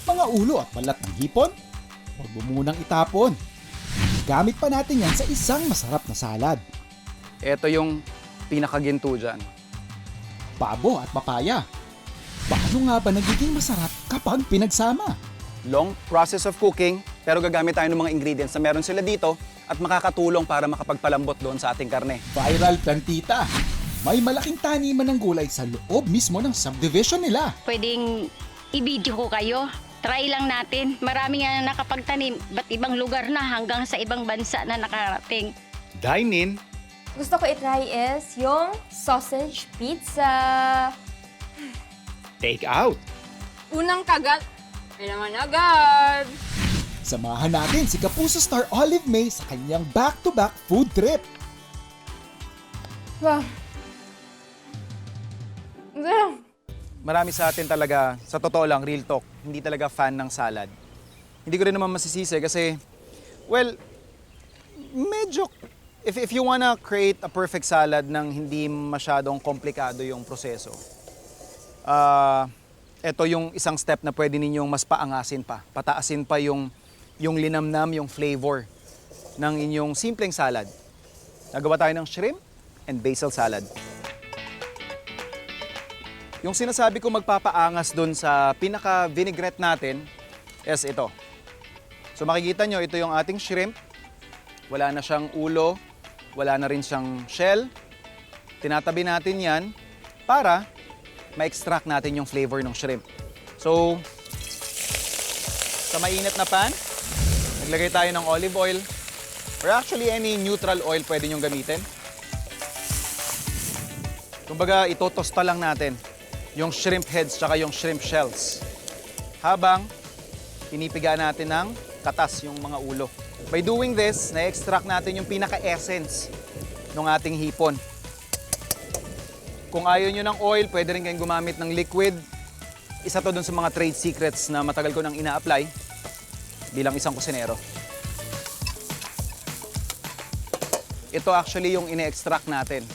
Mga ulo at balat ng hipon, huwag mo munang itapon. Gamit pa natin yan sa isang masarap na salad. Ito yung pinakaginto dyan. Pabo at papaya. Paano nga ba nagiging masarap kapag pinagsama? Long process of cooking, pero gagamit tayo ng mga ingredients na meron sila dito at makakatulong para makapagpalambot doon sa ating karne. Viral plantita. May malaking taniman ng gulay sa loob mismo ng subdivision nila. Pwedeng i-video ko kayo. Try lang natin. Marami nga na nakapagtanim. Ba't ibang lugar na hanggang sa ibang bansa na nakarating. Dine in. Gusto ko i-try is yung sausage pizza. Take out. Unang kagat, ay naman agad. Samahan natin si Kapuso Star Olive May sa kanyang back-to-back food trip. Wow. Ang sarap. Marami sa atin talaga, sa totoo lang, real talk, hindi talaga fan ng salad. Hindi ko rin naman masisisi kasi, well, medyo, if you wanna create a perfect salad nang hindi masyadong komplikado yung proseso, ito yung isang step na pwede ninyong mas paangasin pa, pataasin pa yung linamnam, yung flavor ng inyong simpleng salad. Nagawa tayo ng shrimp and basil salad. Yung sinasabi ko magpapaangas dun sa pinaka-vinaigrette natin is ito. So makikita nyo, ito yung ating shrimp. Wala na siyang ulo, wala na rin siyang shell. Tinatabi natin yan para ma-extract natin yung flavor ng shrimp. So, sa mainit na pan, naglagay tayo ng olive oil or actually any neutral oil pwede nyong gamitin. Kumbaga, itotosta lang natin yung shrimp heads tsaka yung shrimp shells. Habang pinipiga natin ng katas yung mga ulo. By doing this, na-extract natin yung pinaka-essence ng ating hipon. Kung ayaw nyo ng oil, pwede rin kayong gumamit ng liquid. Isa to dun sa mga trade secrets na matagal ko nang ina-apply bilang isang kusinero. Ito actually yung ine-extract natin.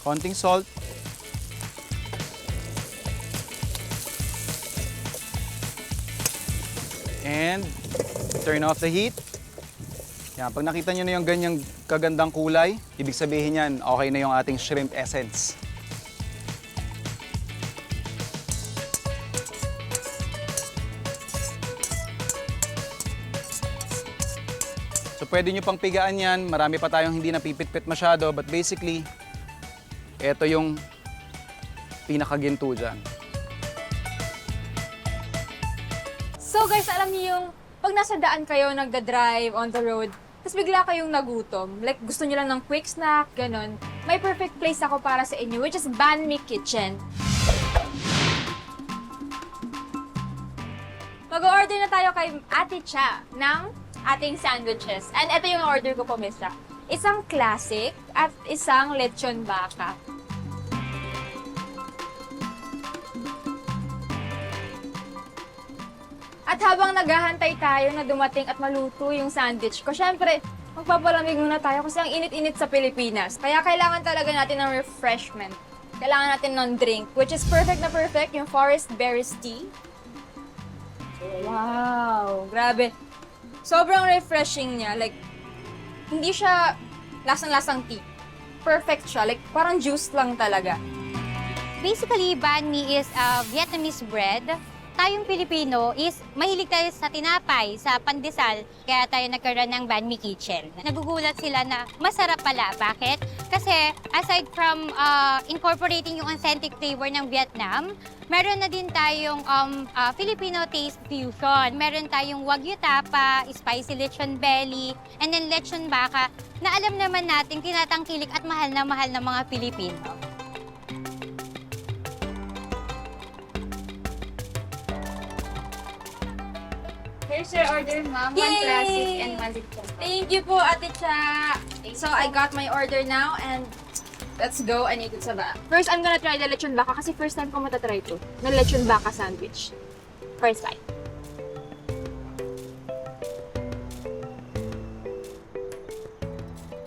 Konting salt. And turn off the heat. Yan, pag nakita nyo na yung ganyang kagandang kulay, ibig sabihin yan, okay na yung ating shrimp essence. So pwede nyo pang pigaan yan, marami pa tayong hindi napipitpit masyado, but basically, ito yung pinakaginto dyan. So guys, alam niyo yung pag nasa daan kayo, nagda-drive on the road, tapos bigla kayong nagutom, like gusto niyo lang ng quick snack, ganun, may perfect place ako para sa inyo, which is Banh Mi Kitchen. Mag-order na tayo kay Ate Cha ng ating sandwiches. And ito yung order ko po, Miss Cha. Isang classic at isang lechon baka. At habang naghahantay tayo na dumating at maluto yung sandwich ko, syempre, magpapalamig muna tayo kasi ang init-init sa Pilipinas. Kaya kailangan talaga natin ng refreshment. Kailangan natin ng drink, which is perfect na perfect, yung Forest Berries Tea. Wow! Grabe. Sobrang refreshing niya. Like, hindi siya lasang-lasang tea. Perfect siya. Like, parang juice lang talaga. Basically, banh mi is a Vietnamese bread. Tayong Pilipino is mahilig tayo sa tinapay, sa pandesal, kaya tayo nagkaroon ng Banh Mi Kitchen. Nagugulat sila na masarap pala. Bakit? Kasi aside from incorporating yung authentic flavor ng Vietnam, meron na din tayong Filipino taste fusion. Meron tayong Wagyu Tapa, spicy lechon belly, and then lechon baka na alam naman natin tinatangkilik at mahal na mahal ng mga Pilipino. Here's your order, ma'am. One Yay! classic and one lechon. Thank you po, Ate Cha. So, I got my order now and let's go. I need it sa ba. First, I'm gonna try the lechon baka kasi first time ko matatry ito. Na lechon baka sandwich. First bite.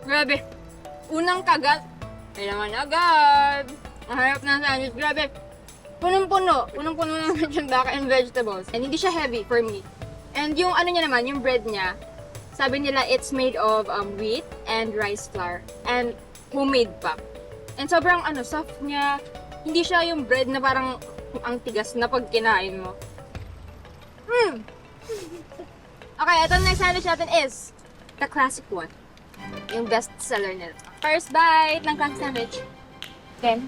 Grabe. Unang kagat, ay naman agad. Ang harap ng sandwich. Grabe. Punong-puno naman yung baka and vegetables. And hindi siya heavy for me. And yung ano niya naman, yung bread niya, sabi nila it's made of wheat and rice flour. And homemade pa. And sobrang soft niya. Hindi siya yung bread na parang ang tigas na pag kinain mo. Okay, ito next sandwich natin is the classic one. Yung best seller nila. First bite ng classic sandwich. Then,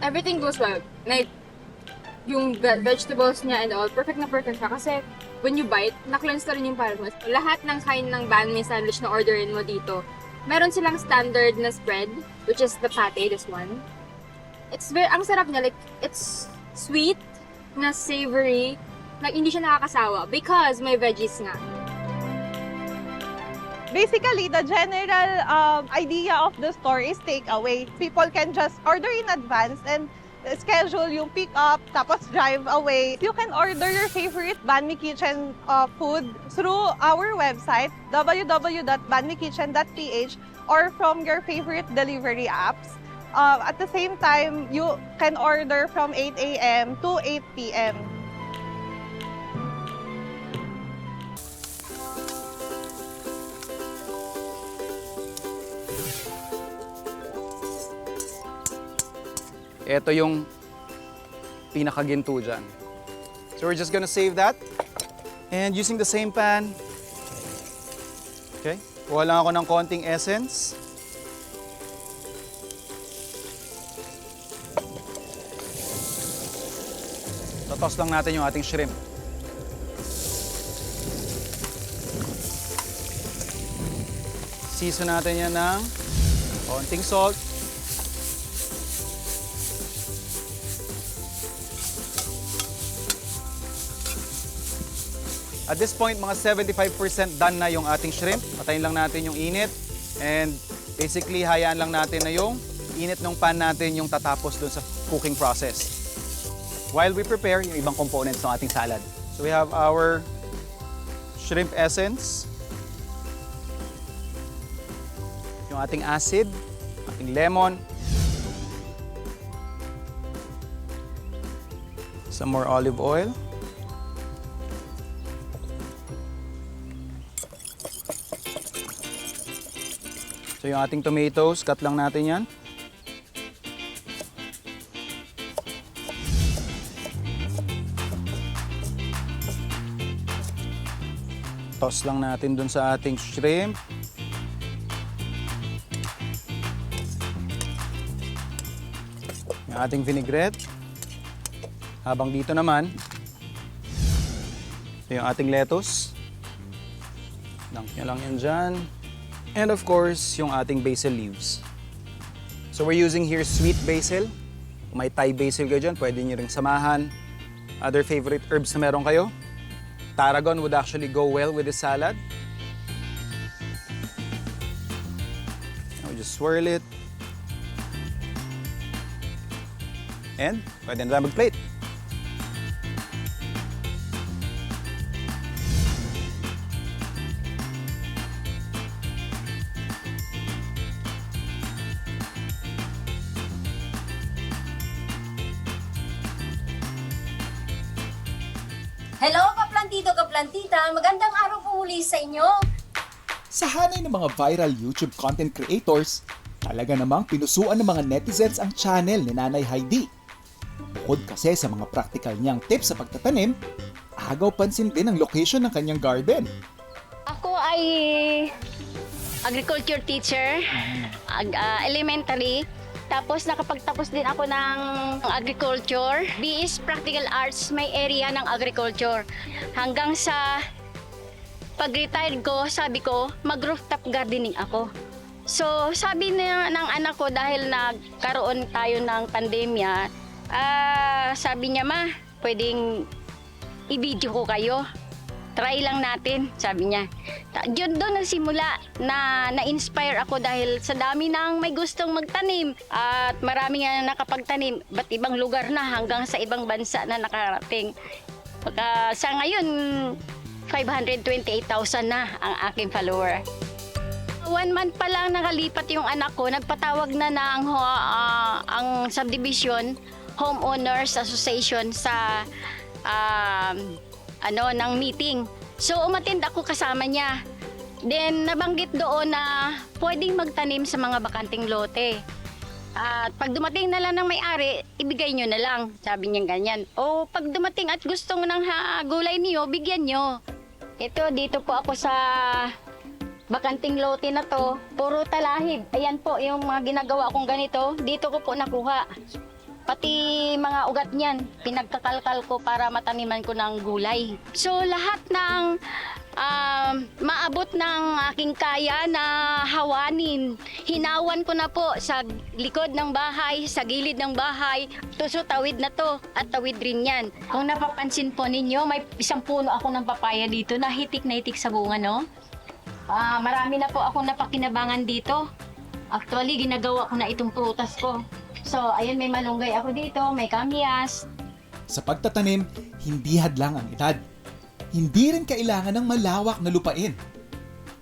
everything goes well. Like, yung vegetables niya and all, perfect na perfect siya. Kasi, when you bite, na-cleanse na rin yung palate mo. Lahat ng kind ng banh mi sandwich na orderin mo dito, meron silang standard na spread, which is the pate, this one. It's very, ang sarap niya, like, it's sweet, na savory, like, hindi siya nakakasawa because may veggies nga. Basically, the general idea of the store is takeaway. People can just order in advance and schedule yung pick up, tapos drive away. You can order your favorite Banh Mi Kitchen food through our website, www.banmikitchen.ph, or from your favorite delivery apps. At the same time, you can order from 8 a.m. to 8 p.m. Ito yung pinakaginto dyan. So we're just gonna save that. And using the same pan, okay, kuha lang ako ng konting essence. Totos lang natin yung ating shrimp. Season natin yan ng konting salt. At this point, mga 75% done na yung ating shrimp. Patayin lang natin yung init. And basically, hayaan lang natin na yung init ng pan natin yung tatapos dun sa cooking process. While we prepare yung ibang components ng ating salad. So we have our shrimp essence. Yung ating acid, ating lemon. Some more olive oil. So yung ating tomatoes, cut lang natin yan. Toss lang natin dun sa ating shrimp. Yung ating vinaigrette. Habang dito naman, ito yung ating lettuce. Dunk nyo lang yan dyan. And of course, yung ating basil leaves. So we're using here sweet basil. Kung may Thai basil kayo dyan, pwede nyo rin samahan. Other favorite herbs na meron kayo. Tarragon would actually go well with the salad. Now we just swirl it. And pwede na tayo mag-plate. Hello, kaplantito, kaplantita! Magandang araw po muli sa inyo! Sa hanay ng mga viral YouTube content creators, talaga namang pinusuan ng mga netizens ang channel ni Nanay Heidi. Bukod kasi sa mga practical niyang tips sa pagtatanim, agaw pansin din ang location ng kanyang garden. Ako ay agriculture teacher, elementary. Tapos nakapagtapos din ako ng agriculture. BS Practical Arts, may area ng agriculture. Hanggang sa pag-retire ko, sabi ko, mag-rooftop gardening ako. So sabi ng anak ko, dahil nagkaroon tayo ng pandemya, sabi niya, ma, pwedeng i-video ko kayo. Try lang natin, sabi niya. Doon nagsimula na na-inspire ako dahil sa dami ng may gustong magtanim at marami nga nakapagtanim, ba't ibang lugar na hanggang sa ibang bansa na nakarating. Sa ngayon, 528,000 na ang aking follower. 1 month pa lang nakalipat yung anak ko, nagpatawag na ang subdivision homeowners association sa ng meeting. So umattend ako kasama niya. Then nabanggit doon na pwedeng magtanim sa mga bakanting lote. At pag dumating na lang ng may-ari, ibigay nyo na lang. Sabi niya ganyan. O pag dumating at gusto ng gulay niyo, bigyan nyo. Ito, dito po ako sa bakanting lote na to. Puro talahib. Ayan po yung mga ginagawa kong ganito. Dito ko po nakuha. Pati mga ugat niyan, pinagkakalkal ko para mataniman ko ng gulay. So lahat ng maabot ng aking kaya na hawanin, hinawan ko na po sa likod ng bahay, sa gilid ng bahay. Tuso tawid na to at tawid rin yan. Kung napapansin po ninyo, may isang puno ako ng papaya dito na hitik na hitik sa bunga, no? Marami na po akong napakinabangan dito. Actually, ginagawa ko na itong prutas ko. So, ayun, may malunggay ako dito, may kamyas. Sa pagtatanim, hindi hadlang ang edad. Hindi rin kailangan ng malawak na lupain.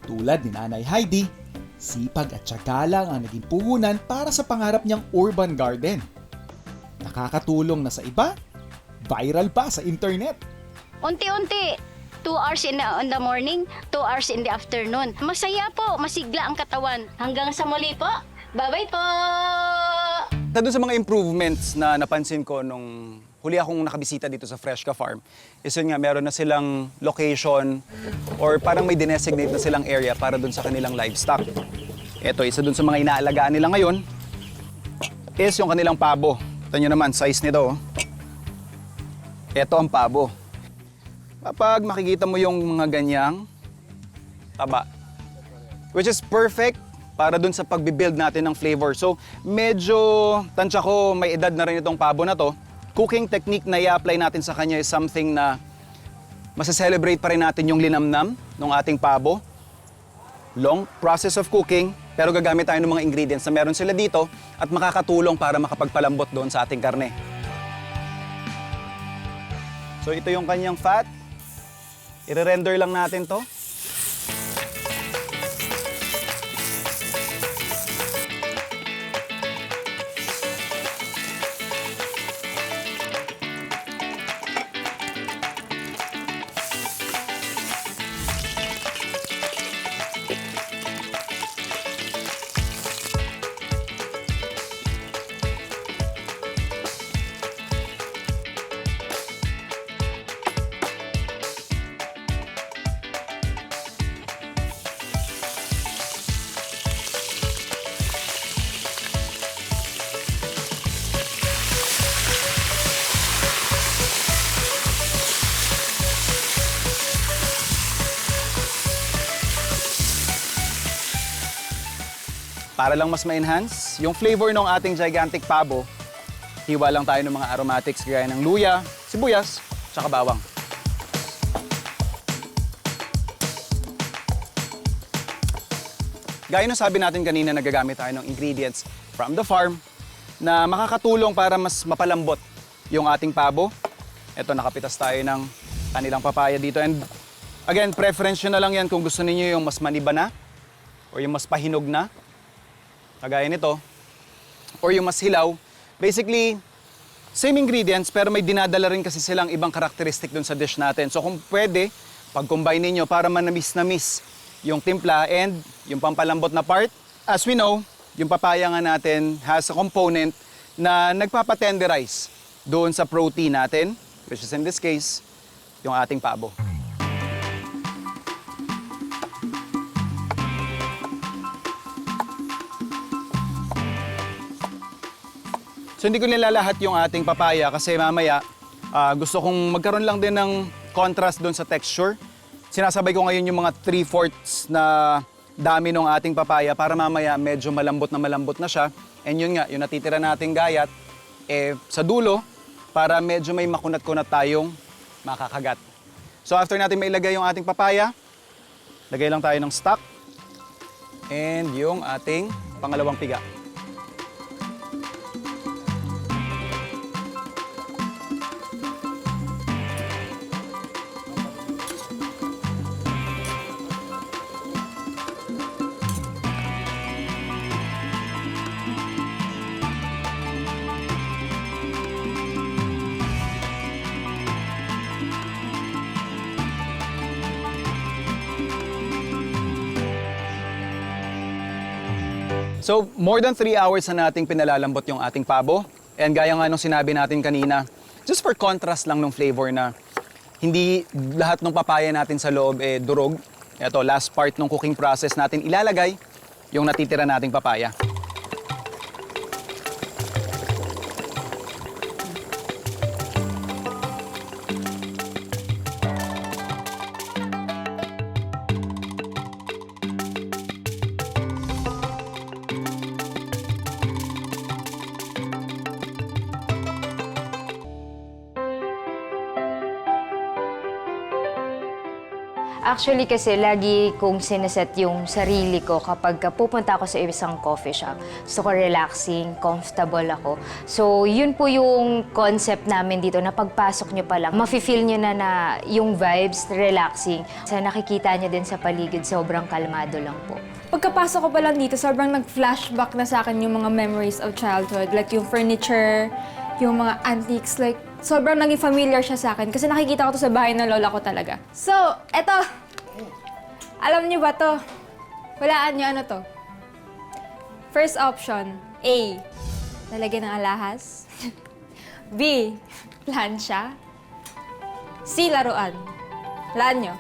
Tulad ni Nanay Heidi, sipag at tiyaga lang ang naging puhunan para sa pangarap niyang urban garden. Nakakatulong na sa iba, viral pa sa internet. Unti-unti, 2 hours in the morning, 2 hours in the afternoon. Masaya po, masigla ang katawan. Hanggang sa muli po, bye-bye po! Doon sa mga improvements na napansin ko nung huli akong nakabisita dito sa Freshka Farm, is yun nga, meron na silang location or parang may dinesignate na silang area para doon sa kanilang livestock. Ito, isa doon sa mga inaalagaan nila ngayon is yung kanilang pabo. Ito nyo naman, size nito. Ito ang pabo. Kapag makikita mo yung mga ganyang taba, which is perfect para dun sa pagbibuild natin ng flavor. So, medyo, tansya ko, may edad na rin itong pabo na to. Cooking technique na i-apply natin sa kanya is something na masaselebrate pa rin natin yung linamnam ng ating pabo. Long process of cooking, pero gagamit tayo ng mga ingredients na meron sila dito at makakatulong para makapagpalambot doon sa ating karne. So, ito yung kanyang fat. I-render lang natin to. Para lang mas ma-enhance yung flavor ng ating gigantic pabo, hiwa lang tayo ng mga aromatics gaya ng luya, sibuyas, tsaka bawang. Gaya ng sabi natin kanina, nagagamit tayo ng ingredients from the farm na makakatulong para mas mapalambot yung ating pabo. Ito, nakapitas tayo ng kanilang papaya dito. And again, preference nyo na lang yan kung gusto niyo yung mas maniba na o yung mas pahinog na. Kagaya nito, or yung mas hilaw. Basically, same ingredients pero may dinadala rin kasi silang ibang karakteristik dun sa dish natin. So kung pwede, pag-combine ninyo para manamis-namis yung timpla and yung pampalambot na part. As we know, yung papaya nga natin has a component na nagpapatenderize doon sa protein natin, which is in this case, yung ating pabo. So hindi ko nilalahat yung ating papaya kasi mamaya gusto kong magkaroon lang din ng contrast doon sa texture. Sinasabay ko ngayon yung mga 3/4 na dami ng ating papaya para mamaya medyo malambot na siya. And yun nga, yung natitira nating gayat, sa dulo, para medyo may makunat-kunat tayong makakagat. So after natin mailagay yung ating papaya, lagay lang tayo ng stock and yung ating pangalawang piga. So, more than 3 hours na nating pinalalambot yung ating pabo. And gaya nga nung sinabi natin kanina, just for contrast lang ng flavor na hindi lahat ng papaya natin sa loob durog. Ito, last part ng cooking process natin ilalagay yung natitira nating papaya. Actually kasi lagi kong sineset yung sarili ko kapag pupunta ako sa isang coffee shop. Gusto ko relaxing, comfortable ako. So yun po yung concept namin dito na pagpasok nyo pa lang, mafe-feel nyo na yung vibes, relaxing. Sa nakikita nyo din sa paligid, sobrang kalmado lang po. Pagkapasok ko pa lang dito, sobrang nag-flashback na sa akin yung mga memories of childhood. Like yung furniture, yung mga antiques, like sobrang naging familiar siya sa akin kasi nakikita ko to sa bahay ng lola ko talaga. So, eto. Alam niyo ba to? Walaan niyo ano to? First option, A. Lalagyan ng alahas. B. Plancha. C. Laruan. Walaan niyo.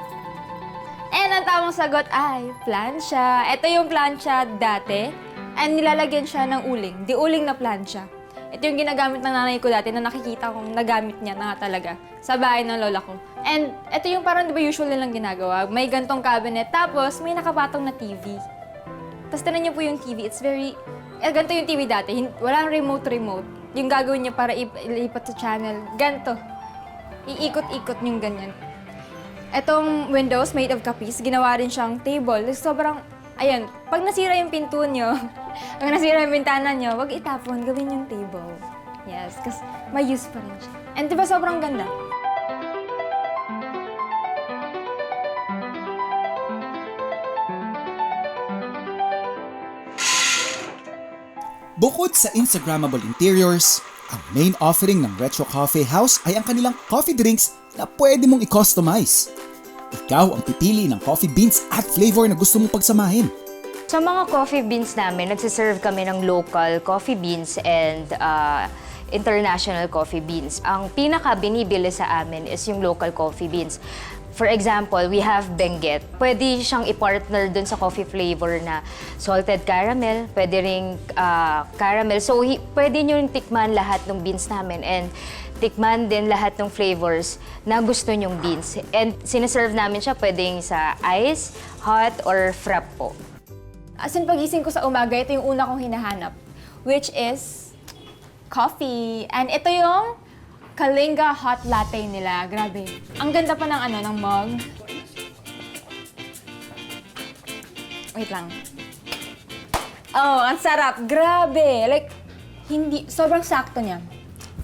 And ang tamang sagot ay plancha. Ito yung plancha dati. And nilalagyan siya ng uling. Di uling na plancha. Ito yung ginagamit ng nanay ko dati na nakikita kong nagamit niya na nga talaga sa bahay ng lola ko. And ito yung parang di ba usual nilang ginagawa. May gantong cabinet, tapos may nakapatong na TV. Tapos tinan niyo po yung TV, it's very... ganito yung TV dati, walang remote. Yung gagawin niya para ilipat sa channel, ganito. Iikot-ikot yung ganyan. Etong windows made of kapis, ginawa rin siyang table. Sobrang... Ayan, pag nasira yung pinto nyo, pag nasira yung bintana nyo, wag itapon, gawin yung table. Yes, kasi may use pa rin siya. And diba sobrang ganda? Bukod sa Instagrammable interiors, ang main offering ng Retro Coffee House ay ang kanilang coffee drinks na pwede mong i-customize. Ikaw ang pipili ng coffee beans at flavor na gusto mong pagsamahin. Sa mga coffee beans namin, nagsiserve kami ng local coffee beans and international coffee beans. Ang pinaka-binibili sa amin is yung local coffee beans. For example, we have Benguet. Pwede siyang i-partner dun sa coffee flavor na salted caramel, pwede ring caramel. So, pwede nyo ring tikman lahat ng beans namin and tikman din lahat ng flavors na gusto nyong beans. And sinaserve namin siya pwedeng sa ice, hot, or frap po. As in, pagising ko sa umaga, ito yung una kong hinahanap, which is coffee. And ito yung Kalinga Hot Latte nila. Grabe. Ang ganda pa ng mug. Wait lang. Oh, ang sarap. Grabe. Like, sobrang sakto niya.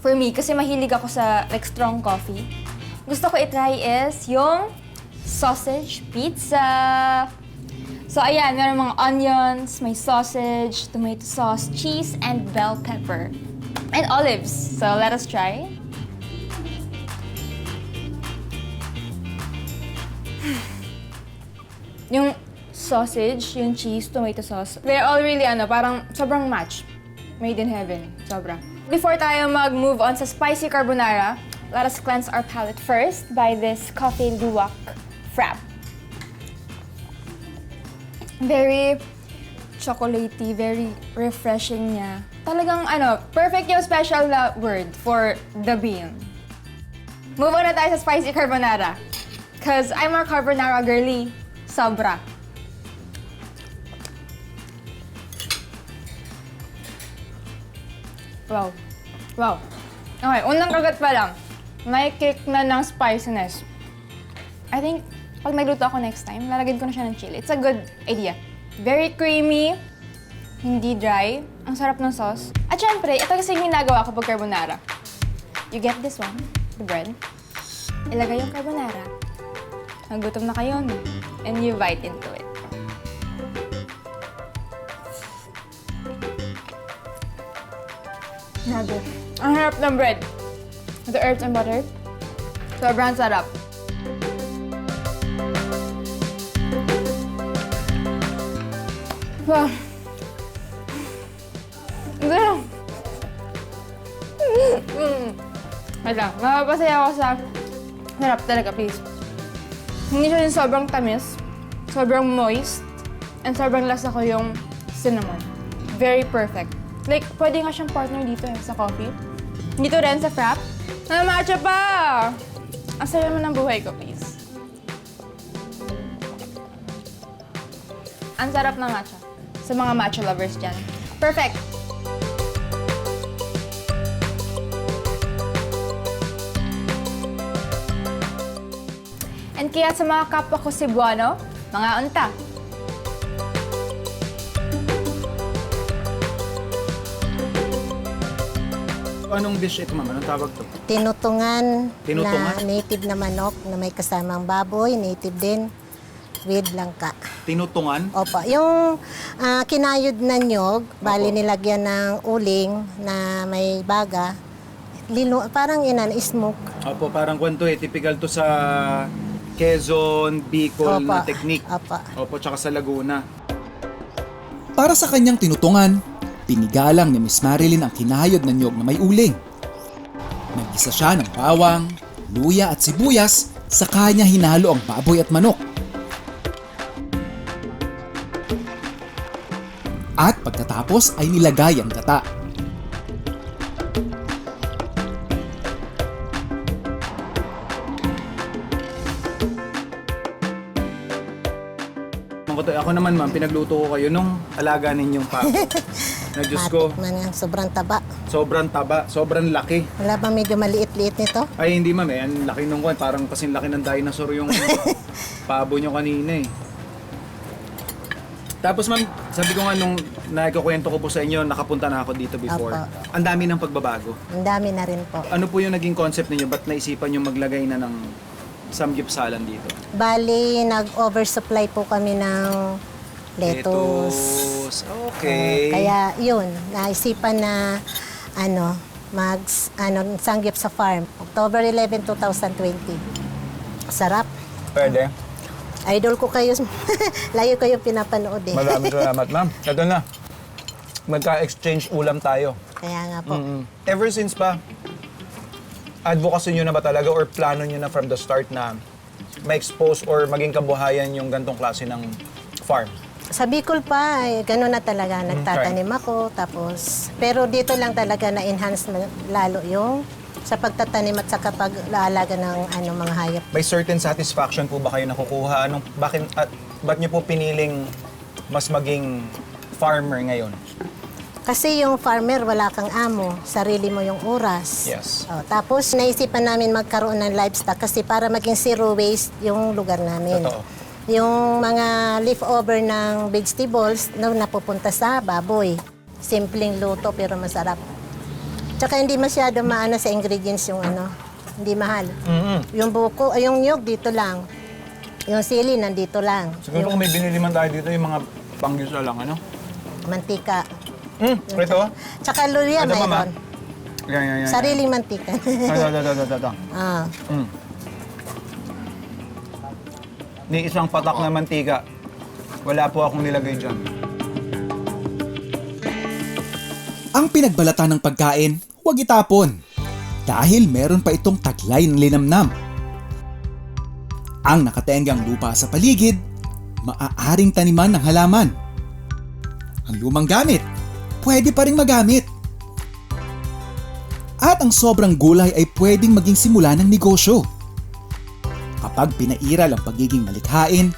For me, kasi mahilig ako sa strong coffee. Gusto ko i-try is yung sausage pizza. So, ayan, meron mga onions, may sausage, tomato sauce, cheese, and bell pepper. And olives. So, let us try. Yung sausage, yung cheese, tomato sauce, they're all really, parang sobrang match. Made in heaven. Sobra. Before tayo mag-move on sa spicy carbonara, let us cleanse our palate first by this coffee luwak frap. Very chocolatey, very refreshing niya. Talagang perfect yung special na word for the bean. Move on na tayo sa spicy carbonara. Cause I'm a carbonara girly. Sobra. Wow. Wow. Okay, unang kagat pa lang. May kick na ng spiciness. I think, pag nagluto ako next time, lalagyan ko na siya ng chili. It's a good idea. Very creamy, hindi dry, ang sarap ng sauce. At syempre, ito kasi yung ginagawa ko pag carbonara. You get this one, the bread. Ilagay yung carbonara. Nagutom na kayo, no? And you bite into it. Grabe. Ang harap ng bread. The herbs and butter. Sobrang sarap. Wow. Wala, mapapasaya ako sa sarap talaga, please. Hindi siya yung sobrang tamis, sobrang moist, and sobrang lasa ko yung cinnamon. Very perfect. Like, pwede nga siyang partner dito sa coffee. Dito rin sa frap. Matcha pa! Ang saya naman ng buhay ko, please. Ang sarap ng matcha. Sa mga matcha lovers dyan. Perfect! And kaya sa mga kapwa ko Cebuano, mga unta. Anong dish ito, ma'am? Anong tawag to? Tinutungan, Tinutungan? na native na manok na may kasamang baboy, native din, with langka. Tinutungan? Opo, yung kinayod na nyog, bali nilagyan ng uling na may baga, parang smoke. Opo, parang kwento typical to sa Quezon, Bicol na technique. Opo, tsaka sa Laguna. Para sa kanyang tinutungan, pinigalang ni Miss Marilyn ang kinayod na niyog na may uling. Nag-isa siya ng bawang, luya at sibuyas, sa kanya hinalo ang baboy at manok. At pagkatapos ay nilagay ang gata. Ako naman, ma'am, pinagluto ko kayo nung alaga ninyong pako. Na Diyos ko, Man, yan, sobrang taba. sobrang taba, sobrang laki. Wala ba medyo maliit-liit nito? Ay, hindi, ma'am, ang laki nung kwan. Parang kasing laki ng dinosaur yung pabo nyo kanina eh. Tapos, ma'am, sabi ko nga nung naikukwento ko po sa inyo, nakapunta na ako dito before. Apo. Ang dami ng pagbabago. Ang dami na rin po. Ano po yung naging concept ninyo? Ba't naisipan nyo maglagay na ng samgyupsalan dito? Bali, nag-oversupply po kami ng lettuce. Okay. Kaya yun, naisipan na sangyup sa farm. October 11, 2020. Sarap. Pwede. Idol ko kayo. Layo kayo pinapanood eh. Maraming salamat, ma'am. Ito na. Magka-exchange ulam tayo. Kaya nga po. Ever since pa, advocacy nyo na ba talaga or plano nyo na from the start na ma-expose or maging kabuhayan yung gantong klase ng farm? Sa Bicol pa, gano'n na talaga. Nagtatanim ako. Tapos, pero dito lang talaga na-enhance lalo yung sa pagtatanim at sa pag-aalaga ng mga hayop. May certain satisfaction po ba kayo nakukuha? Ba't nyo po piniling mas maging farmer ngayon? Kasi yung farmer, wala kang amo. Sarili mo yung oras. Yes. Tapos, naisipan namin magkaroon ng livestock kasi para maging zero waste yung lugar namin. Totoo. Yung mga leftover ng vegetables napupunta sa baboy. Simpleng luto pero masarap. Tsaka hindi masyado maano sa ingredients yung hindi mahal. Yung buko, yung nyog dito lang. Yung sili nandito lang. Siguro kung may binili man tayo dito, yung mga pangyusla lang, ano? Mantika. Ito? Tsaka luya Ito, mama. mayroon. Yan. Sariling mantika. Ito. Ah. Ni isang patak na mantika. Wala po akong nilagay dyan. Ang pinagbalatan ng pagkain, huwag itapon. Dahil meron pa itong taglay ng linamnam. Ang nakatenggang lupa sa paligid, maaaring taniman ng halaman. Ang lumang gamit, pwede pa ring magamit. At ang sobrang gulay ay pwedeng maging simula ng negosyo. Kapag pinairal ang pagiging malikhain,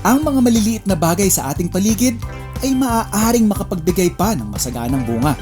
ang mga maliliit na bagay sa ating paligid ay maaaring makapagbigay pa ng masaganang bunga.